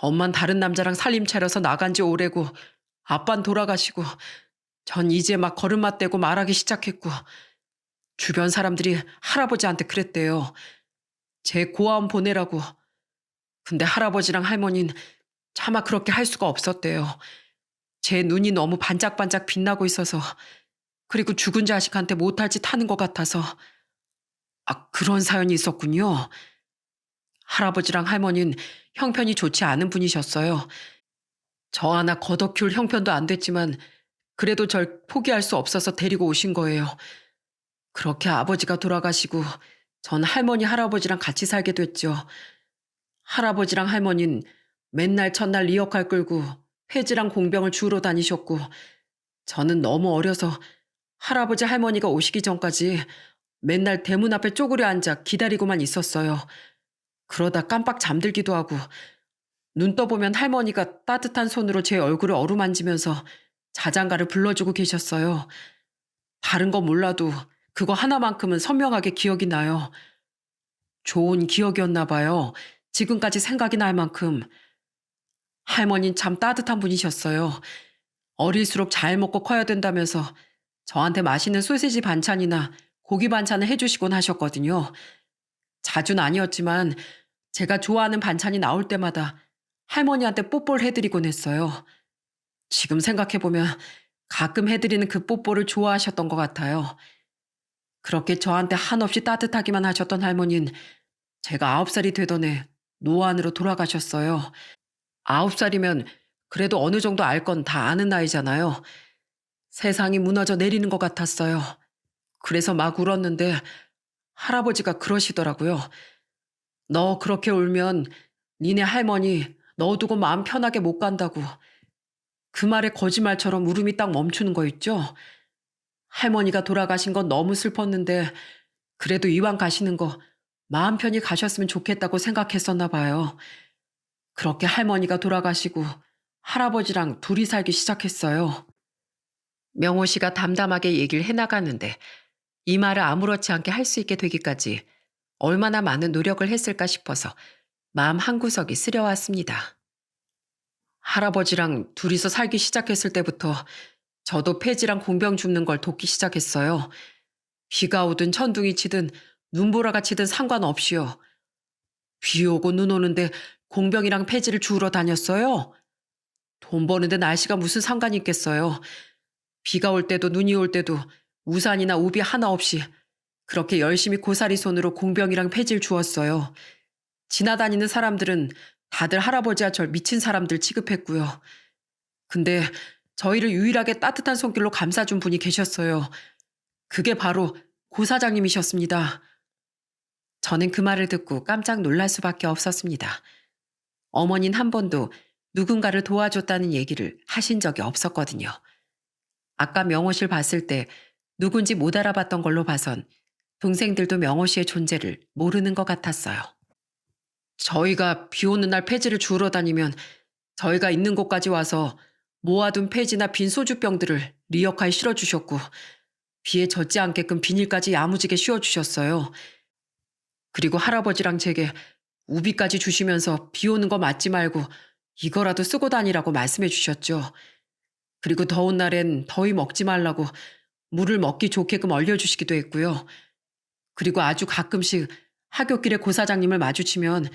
엄만 다른 남자랑 살림 차려서 나간 지 오래고 아빤 돌아가시고 전 이제 막 걸음마 떼고 말하기 시작했고 주변 사람들이 할아버지한테 그랬대요. 제 고아원 보내라고. 근데 할아버지랑 할머니는 차마 그렇게 할 수가 없었대요. 제 눈이 너무 반짝반짝 빛나고 있어서, 그리고 죽은 자식한테 못할 짓 하는 것 같아서. 아, 그런 사연이 있었군요. 할아버지랑 할머니는 형편이 좋지 않은 분이셨어요. 저 하나 걷어 키울 형편도 안 됐지만 그래도 절 포기할 수 없어서 데리고 오신 거예요. 그렇게 아버지가 돌아가시고 전 할머니 할아버지랑 같이 살게 됐죠. 할아버지랑 할머니는 맨날 첫날 리어카 끌고 폐지랑 공병을 주우러 다니셨고 저는 너무 어려서 할아버지 할머니가 오시기 전까지 맨날 대문 앞에 쪼그려 앉아 기다리고만 있었어요. 그러다 깜빡 잠들기도 하고 눈 떠보면 할머니가 따뜻한 손으로 제 얼굴을 어루만지면서 자장가를 불러주고 계셨어요. 다른 건 몰라도 그거 하나만큼은 선명하게 기억이 나요. 좋은 기억이었나 봐요. 지금까지 생각이 날 만큼. 할머니는 참 따뜻한 분이셨어요. 어릴수록 잘 먹고 커야 된다면서 저한테 맛있는 소시지 반찬이나 고기 반찬을 해주시곤 하셨거든요. 자주는 아니었지만 제가 좋아하는 반찬이 나올 때마다 할머니한테 뽀뽀를 해드리곤 했어요. 지금 생각해보면 가끔 해드리는 그 뽀뽀를 좋아하셨던 것 같아요. 그렇게 저한테 한없이 따뜻하기만 하셨던 할머니는 제가 9살이 되던 해 노안으로 돌아가셨어요. 9살이면 그래도 어느 정도 알 건 다 아는 나이잖아요. 세상이 무너져 내리는 것 같았어요. 그래서 막 울었는데 할아버지가 그러시더라고요. 너 그렇게 울면 니네 할머니 너 두고 마음 편하게 못 간다고. 그 말에 거짓말처럼 울음이 딱 멈추는 거 있죠? 할머니가 돌아가신 건 너무 슬펐는데 그래도 이왕 가시는 거 마음 편히 가셨으면 좋겠다고 생각했었나 봐요. 그렇게 할머니가 돌아가시고 할아버지랑 둘이 살기 시작했어요. 명호 씨가 담담하게 얘기를 해나가는데 이 말을 아무렇지 않게 할 수 있게 되기까지 얼마나 많은 노력을 했을까 싶어서 마음 한구석이 쓰려왔습니다. 할아버지랑 둘이서 살기 시작했을 때부터 저도 폐지랑 공병 줍는 걸 돕기 시작했어요. 비가 오든 천둥이 치든 눈보라가 치든 상관없이요. 비 오고 눈 오는데 공병이랑 폐지를 주우러 다녔어요. 돈 버는데 날씨가 무슨 상관이 있겠어요. 비가 올 때도 눈이 올 때도 우산이나 우비 하나 없이 그렇게 열심히 고사리 손으로 공병이랑 폐지를 주웠어요. 지나다니는 사람들은 다들 할아버지와 절 미친 사람들 취급했고요. 근데 저희를 유일하게 따뜻한 손길로 감싸준 분이 계셨어요. 그게 바로 고 사장님이셨습니다. 저는 그 말을 듣고 깜짝 놀랄 수밖에 없었습니다. 어머니는 한 번도 누군가를 도와줬다는 얘기를 하신 적이 없었거든요. 아까 명호 씨를 봤을 때 누군지 못 알아봤던 걸로 봐선 동생들도 명호 씨의 존재를 모르는 것 같았어요. 저희가 비 오는 날 폐지를 주우러 다니면 저희가 있는 곳까지 와서 모아둔 폐지나 빈 소주병들을 리어카에 실어주셨고 비에 젖지 않게끔 비닐까지 야무지게 씌워주셨어요. 그리고 할아버지랑 제게 우비까지 주시면서 비 오는 거 맞지 말고 이거라도 쓰고 다니라고 말씀해 주셨죠. 그리고 더운 날엔 더위 먹지 말라고 물을 먹기 좋게끔 얼려주시기도 했고요. 그리고 아주 가끔씩 하굣길에 고사장님을 마주치면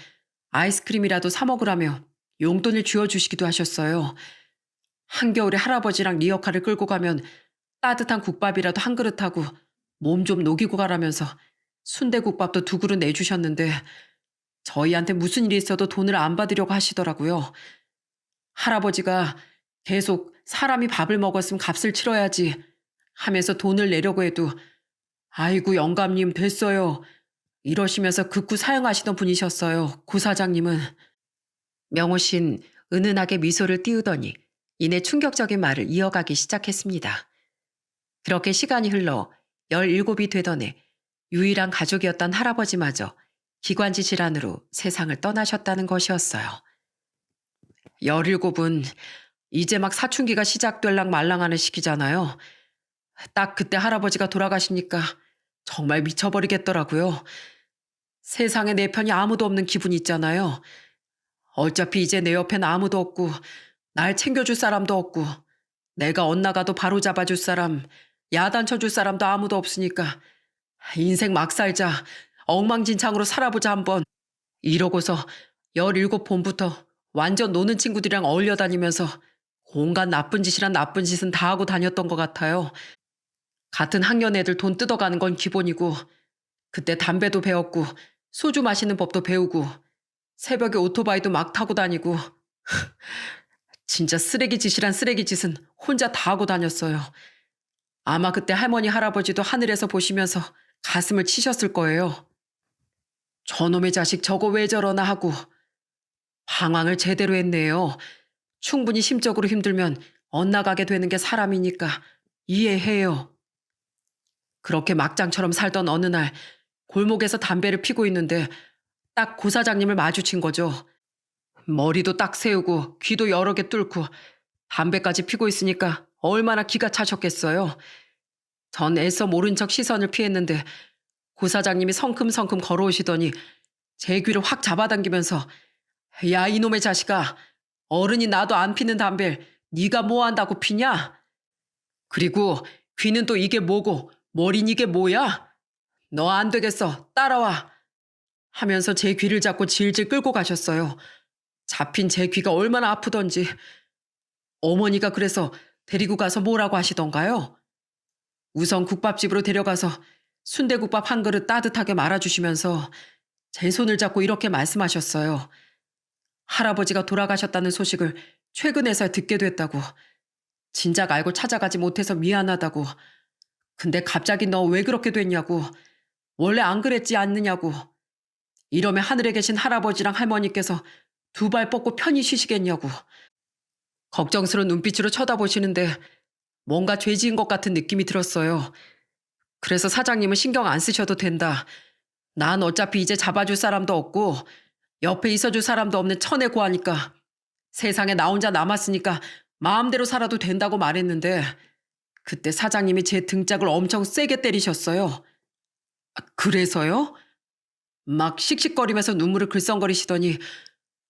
아이스크림이라도 사 먹으라며 용돈을 쥐어주시기도 하셨어요. 한겨울에 할아버지랑 리어카를 끌고 가면 따뜻한 국밥이라도 한 그릇하고 몸 좀 녹이고 가라면서 순대국밥도 2그릇 내주셨는데 저희한테 무슨 일이 있어도 돈을 안 받으려고 하시더라고요. 할아버지가 계속 사람이 밥을 먹었으면 값을 치러야지 하면서 돈을 내려고 해도 아이고 영감님 됐어요. 이러시면서 극구 사양하시던 분이셨어요. 고 사장님은. 명호 씨는 은은하게 미소를 띄우더니 이내 충격적인 말을 이어가기 시작했습니다. 그렇게 시간이 흘러 17이 되던 해 유일한 가족이었던 할아버지마저 기관지 질환으로 세상을 떠나셨다는 것이었어요. 17은 이제 막 사춘기가 시작될랑 말랑하는 시기잖아요. 딱 그때 할아버지가 돌아가시니까 정말 미쳐버리겠더라고요. 세상에 내 편이 아무도 없는 기분 있잖아요. 어차피 이제 내 옆엔 아무도 없고 날 챙겨줄 사람도 없고 내가 엇나가도 바로잡아줄 사람, 야단쳐줄 사람도 아무도 없으니까 인생 막 살자, 엉망진창으로 살아보자 한번. 이러고서 17봄부터 완전 노는 친구들이랑 어울려 다니면서 온갖 나쁜 짓이란 나쁜 짓은 다 하고 다녔던 것 같아요. 같은 학년 애들 돈 뜯어가는 건 기본이고 그때 담배도 배웠고 소주 마시는 법도 배우고 새벽에 오토바이도 막 타고 다니고 진짜 쓰레기 짓이란 쓰레기 짓은 혼자 다 하고 다녔어요. 아마 그때 할머니 할아버지도 하늘에서 보시면서 가슴을 치셨을 거예요. 저놈의 자식 저거 왜 저러나 하고 방황을 제대로 했네요. 충분히 심적으로 힘들면 엇나가게 되는 게 사람이니까 이해해요. 그렇게 막장처럼 살던 어느 날 골목에서 담배를 피고 있는데 딱 고 사장님을 마주친 거죠. 머리도 딱 세우고 귀도 여러 개 뚫고 담배까지 피고 있으니까 얼마나 기가 차셨겠어요. 전 애써 모른 척 시선을 피했는데 고 사장님이 성큼성큼 걸어오시더니 제 귀를 확 잡아당기면서 야 이놈의 자식아, 어른이 나도 안 피는 담배를 네가 뭐 한다고 피냐? 그리고 귀는 또 이게 뭐고 머린 이게 뭐야? 너 안 되겠어, 따라와 하면서 제 귀를 잡고 질질 끌고 가셨어요. 잡힌 제 귀가 얼마나 아프던지. 어머니가 그래서 데리고 가서 뭐라고 하시던가요? 우선 국밥집으로 데려가서 순대국밥 한 그릇 따뜻하게 말아주시면서 제 손을 잡고 이렇게 말씀하셨어요. 할아버지가 돌아가셨다는 소식을 최근에서야 듣게 됐다고. 진작 알고 찾아가지 못해서 미안하다고. 근데 갑자기 너 왜 그렇게 됐냐고. 원래 안 그랬지 않느냐고. 이러면 하늘에 계신 할아버지랑 할머니께서 2발 뻗고 편히 쉬시겠냐고. 걱정스러운 눈빛으로 쳐다보시는데 뭔가 죄 지은 것 같은 느낌이 들었어요. 그래서 사장님은 신경 안 쓰셔도 된다. 난 어차피 이제 잡아줄 사람도 없고 옆에 있어줄 사람도 없는 천에 고하니까 세상에 나 혼자 남았으니까 마음대로 살아도 된다고 말했는데 그때 사장님이 제 등짝을 엄청 세게 때리셨어요. 그래서요? 막 씩씩거리면서 눈물을 글썽거리시더니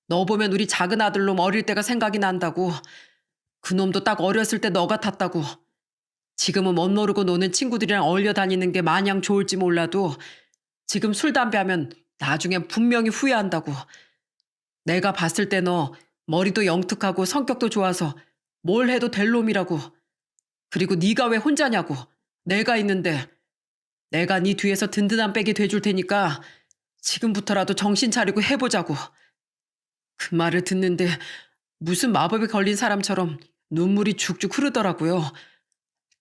너 보면 우리 작은 아들놈 어릴 때가 생각이 난다고. 그놈도 딱 어렸을 때 너 같았다고. 지금은 멋 모르고 노는 친구들이랑 어울려 다니는 게 마냥 좋을지 몰라도 지금 술 담배 하면 나중엔 분명히 후회한다고. 내가 봤을 때 너 머리도 영특하고 성격도 좋아서 뭘 해도 될 놈이라고. 그리고 네가 왜 혼자냐고. 내가 있는데. 내가 네 뒤에서 든든한 백이 돼줄 테니까 지금부터라도 정신 차리고 해보자고. 그 말을 듣는데 무슨 마법에 걸린 사람처럼 눈물이 죽죽 흐르더라고요.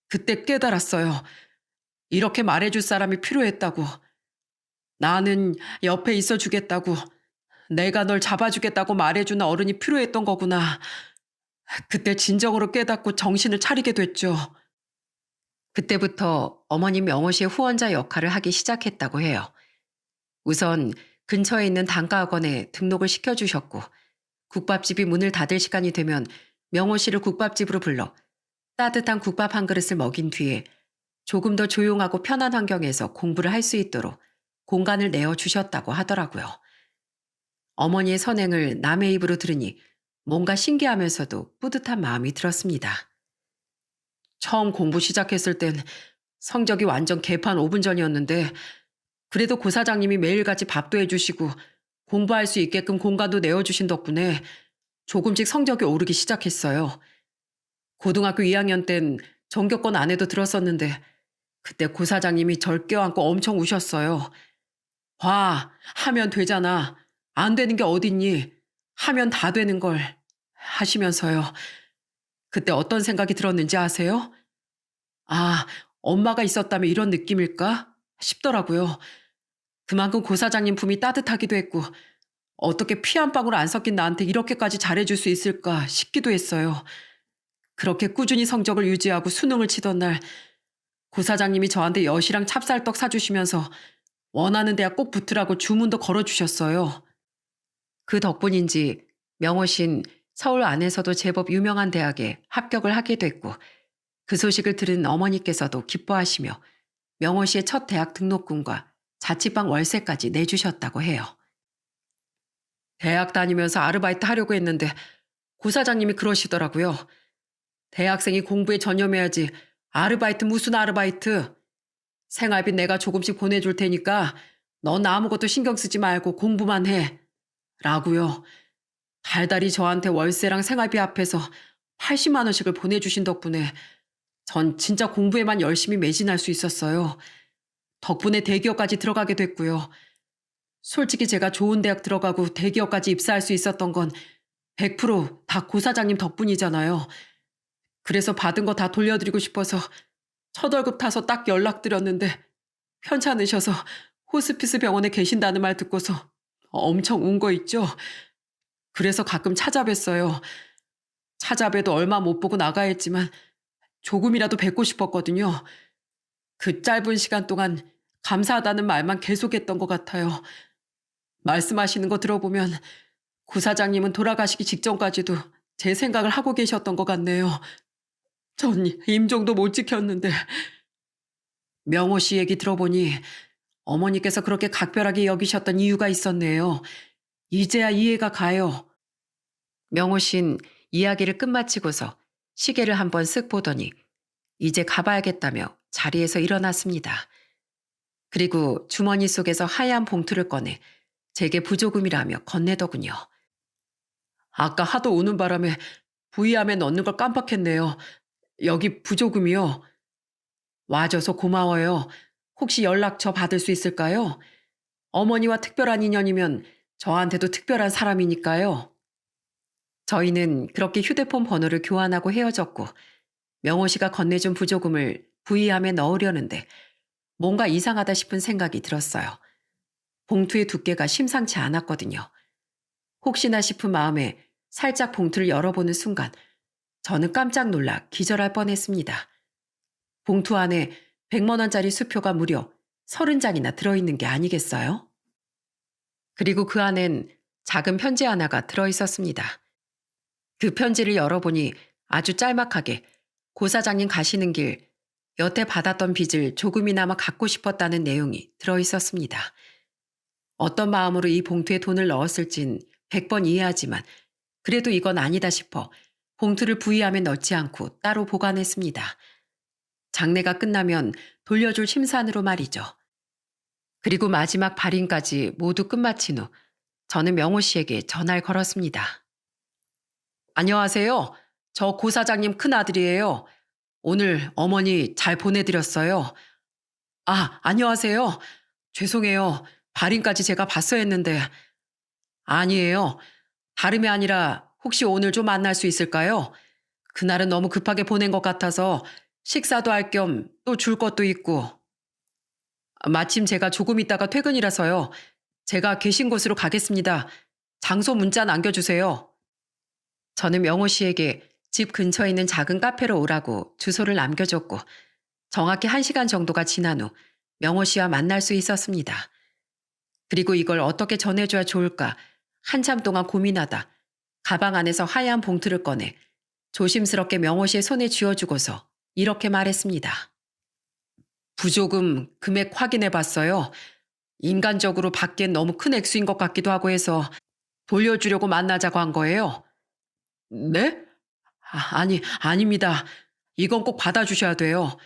그때 깨달았어요. 이렇게 말해줄 사람이 필요했다고. 나는 옆에 있어 주겠다고. 내가 널 잡아주겠다고 말해주는 어른이 필요했던 거구나. 그때 진정으로 깨닫고 정신을 차리게 됐죠. 그때부터 어머님 명호 씨의 후원자 역할을 하기 시작했다고 해요. 우선 근처에 있는 단과학원에 등록을 시켜주셨고 국밥집이 문을 닫을 시간이 되면 명호 씨를 국밥집으로 불러 따뜻한 국밥 한 그릇을 먹인 뒤에 조금 더 조용하고 편한 환경에서 공부를 할 수 있도록 공간을 내어주셨다고 하더라고요. 어머니의 선행을 남의 입으로 들으니 뭔가 신기하면서도 뿌듯한 마음이 들었습니다. 처음 공부 시작했을 땐 성적이 완전 개판 5분 전이었는데 그래도 고 사장님이 매일같이 밥도 해주시고 공부할 수 있게끔 공간도 내어주신 덕분에 조금씩 성적이 오르기 시작했어요. 고등학교 2학년 땐 전교권 안에도 들었었는데 그때 고 사장님이 절 껴안고 엄청 우셨어요. 봐, 하면 되잖아. 안 되는 게 어딨니? 하면 다 되는 걸 하시면서요. 그때 어떤 생각이 들었는지 아세요? 아, 엄마가 있었다면 이런 느낌일까 싶더라고요. 그만큼 고 사장님 품이 따뜻하기도 했고 어떻게 피 한 방울 안 섞인 나한테 이렇게까지 잘해줄 수 있을까 싶기도 했어요. 그렇게 꾸준히 성적을 유지하고 수능을 치던 날 고 사장님이 저한테 엿이랑 찹쌀떡 사주시면서 원하는 대학 꼭 붙으라고 주문도 걸어주셨어요. 그 덕분인지 명호 씨는 서울 안에서도 제법 유명한 대학에 합격을 하게 됐고 그 소식을 들은 어머니께서도 기뻐하시며 명호 씨의 첫 대학 등록금과 자취방 월세까지 내주셨다고 해요. 대학 다니면서 아르바이트 하려고 했는데 고 사장님이 그러시더라고요. 대학생이 공부에 전념해야지 아르바이트 무슨 아르바이트. 생활비 내가 조금씩 보내줄 테니까 넌 아무것도 신경 쓰지 말고 공부만 해. 라고요. 달달이 저한테 월세랑 생활비 합해서 80만 원씩을 보내주신 덕분에 전 진짜 공부에만 열심히 매진할 수 있었어요. 덕분에 대기업까지 들어가게 됐고요. 솔직히 제가 좋은 대학 들어가고 대기업까지 입사할 수 있었던 건 100%다 고 사장님 덕분이잖아요. 그래서 받은 거 다 돌려드리고 싶어서 첫 월급 타서 딱 연락드렸는데 편찮으셔서 호스피스 병원에 계신다는 말 듣고서 엄청 운 거 있죠? 그래서 가끔 찾아뵀어요. 찾아뵈도 얼마 못 보고 나가야 했지만 조금이라도 뵙고 싶었거든요. 그 짧은 시간 동안 감사하다는 말만 계속했던 것 같아요. 말씀하시는 거 들어보면 구 사장님은 돌아가시기 직전까지도 제 생각을 하고 계셨던 것 같네요. 전 임종도 못 지켰는데. 명호 씨 얘기 들어보니 어머니께서 그렇게 각별하게 여기셨던 이유가 있었네요. 이제야 이해가 가요. 명호 씨는 이야기를 끝마치고서 시계를 한번 쓱 보더니 이제 가봐야겠다며 자리에서 일어났습니다. 그리고 주머니 속에서 하얀 봉투를 꺼내 제게 부조금이라며 건네더군요. 아까 하도 우는 바람에 부위함에 넣는 걸 깜빡했네요. 여기 부조금이요. 와줘서 고마워요. 혹시 연락처 받을 수 있을까요? 어머니와 특별한 인연이면 저한테도 특별한 사람이니까요. 저희는 그렇게 휴대폰 번호를 교환하고 헤어졌고 명호 씨가 건네준 부조금을 부위함에 넣으려는데 뭔가 이상하다 싶은 생각이 들었어요. 봉투의 두께가 심상치 않았거든요. 혹시나 싶은 마음에 살짝 봉투를 열어보는 순간 저는 깜짝 놀라 기절할 뻔했습니다. 봉투 안에 100만 원짜리 수표가 무려 30장이나 들어있는 게 아니겠어요? 그리고 그 안엔 작은 편지 하나가 들어있었습니다. 그 편지를 열어보니 아주 짤막하게 고 사장님 가시는 길 여태 받았던 빚을 조금이나마 갚고 싶었다는 내용이 들어있었습니다. 어떤 마음으로 이 봉투에 돈을 넣었을진 100번 이해하지만 그래도 이건 아니다 싶어 봉투를 부위함에 넣지 않고 따로 보관했습니다. 장례가 끝나면 돌려줄 심산으로 말이죠. 그리고 마지막 발인까지 모두 끝마친 후 저는 명호 씨에게 전화를 걸었습니다. 안녕하세요. 저 고 사장님 큰아들이에요. 오늘 어머니 잘 보내드렸어요. 아, 안녕하세요. 죄송해요. 발인까지 제가 봤어야 했는데. 아니에요. 다름이 아니라 혹시 오늘 좀 만날 수 있을까요? 그날은 너무 급하게 보낸 것 같아서 식사도 할 겸 또 줄 것도 있고. 마침 제가 조금 있다가 퇴근이라서요. 제가 계신 곳으로 가겠습니다. 장소 문자 남겨주세요. 저는 명호 씨에게 집 근처에 있는 작은 카페로 오라고 주소를 남겨줬고 정확히 1시간 정도가 지난 후 명호 씨와 만날 수 있었습니다. 그리고 이걸 어떻게 전해줘야 좋을까 한참 동안 고민하다 가방 안에서 하얀 봉투를 꺼내 조심스럽게 명호 씨의 손에 쥐어주고서 이렇게 말했습니다. 부조금 금액 확인해 봤어요. 인간적으로 받기엔 너무 큰 액수인 것 같기도 하고 해서 돌려주려고 만나자고 한 거예요. 네? 아닙니다. 이건 꼭 받아주셔야 돼요.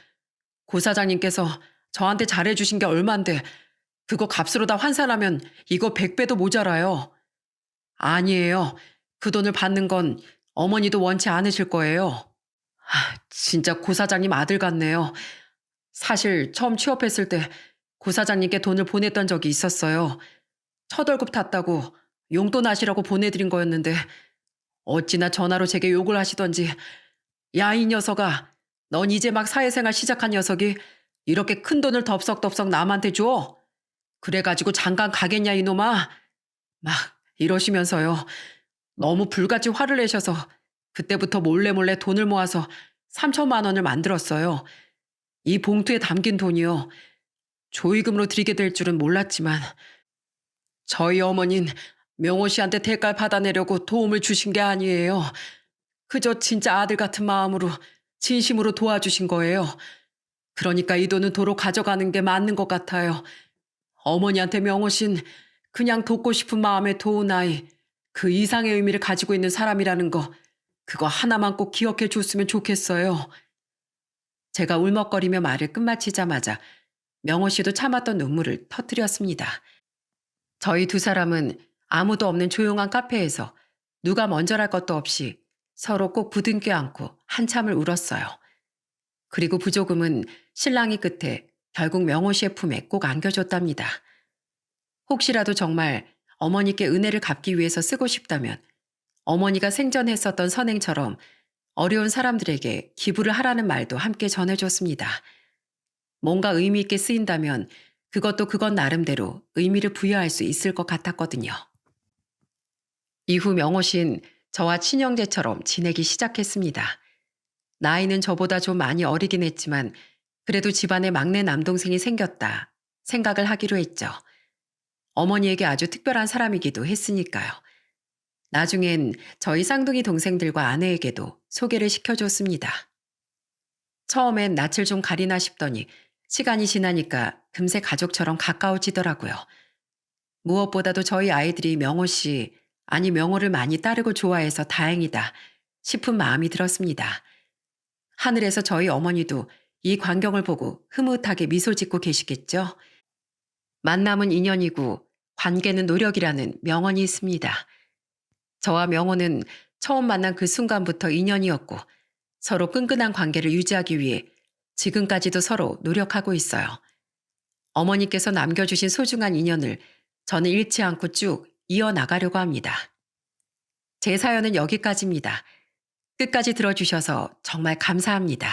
고 사장님께서 저한테 잘해주신 게 얼만데 그거 값으로 다 환산하면 이거 100배도 모자라요. 아니에요. 그 돈을 받는 건 어머니도 원치 않으실 거예요. 진짜 고 사장님 아들 같네요. 사실 처음 취업했을 때 고 사장님께 돈을 보냈던 적이 있었어요. 첫 월급 탔다고 용돈 하시라고 보내드린 거였는데 어찌나 전화로 제게 욕을 하시던지 야 이 녀석아 넌 이제 막 사회생활 시작한 녀석이 이렇게 큰 돈을 덥석덥석 남한테 줘? 그래가지고 장가 가겠냐 이놈아? 막 이러시면서요. 너무 불같이 화를 내셔서 그때부터 몰래 몰래 돈을 모아서 3천만 원을 만들었어요. 이 봉투에 담긴 돈이요. 조의금으로 드리게 될 줄은 몰랐지만 저희 어머닌 명호 씨한테 대가를 받아내려고 도움을 주신 게 아니에요. 그저 진짜 아들 같은 마음으로 진심으로 도와주신 거예요. 그러니까 이 돈은 도로 가져가는 게 맞는 것 같아요. 어머니한테 명호 씨는 그냥 돕고 싶은 마음에 도운 아이, 그 이상의 의미를 가지고 있는 사람이라는 거, 그거 하나만 꼭 기억해 줬으면 좋겠어요. 제가 울먹거리며 말을 끝마치자마자 명호 씨도 참았던 눈물을 터뜨렸습니다. 저희 두 사람은 아무도 없는 조용한 카페에서 누가 먼저랄 것도 없이 서로 꼭 부둥켜 안고 한참을 울었어요. 그리고 부조금은 신랑이 끝에 결국 명호 씨의 품에 꼭 안겨줬답니다. 혹시라도 정말 어머니께 은혜를 갚기 위해서 쓰고 싶다면 어머니가 생전했었던 선행처럼 어려운 사람들에게 기부를 하라는 말도 함께 전해줬습니다. 뭔가 의미 있게 쓰인다면 그것도 그것 나름대로 의미를 부여할 수 있을 것 같았거든요. 이후 명호 씨는 저와 친형제처럼 지내기 시작했습니다. 나이는 저보다 좀 많이 어리긴 했지만 그래도 집안에 막내 남동생이 생겼다 생각을 하기로 했죠. 어머니에게 아주 특별한 사람이기도 했으니까요. 나중엔 저희 쌍둥이 동생들과 아내에게도 소개를 시켜줬습니다. 처음엔 낯을 좀 가리나 싶더니 시간이 지나니까 금세 가족처럼 가까워지더라고요. 무엇보다도 저희 아이들이 명호 씨, 아니 명호를 많이 따르고 좋아해서 다행이다 싶은 마음이 들었습니다. 하늘에서 저희 어머니도 이 광경을 보고 흐뭇하게 미소 짓고 계시겠죠. 만남은 인연이고 관계는 노력이라는 명언이 있습니다. 저와 명호는 처음 만난 그 순간부터 인연이었고 서로 끈끈한 관계를 유지하기 위해 지금까지도 서로 노력하고 있어요. 어머니께서 남겨주신 소중한 인연을 저는 잃지 않고 쭉 이어나가려고 합니다. 제 사연은 여기까지입니다. 끝까지 들어주셔서 정말 감사합니다.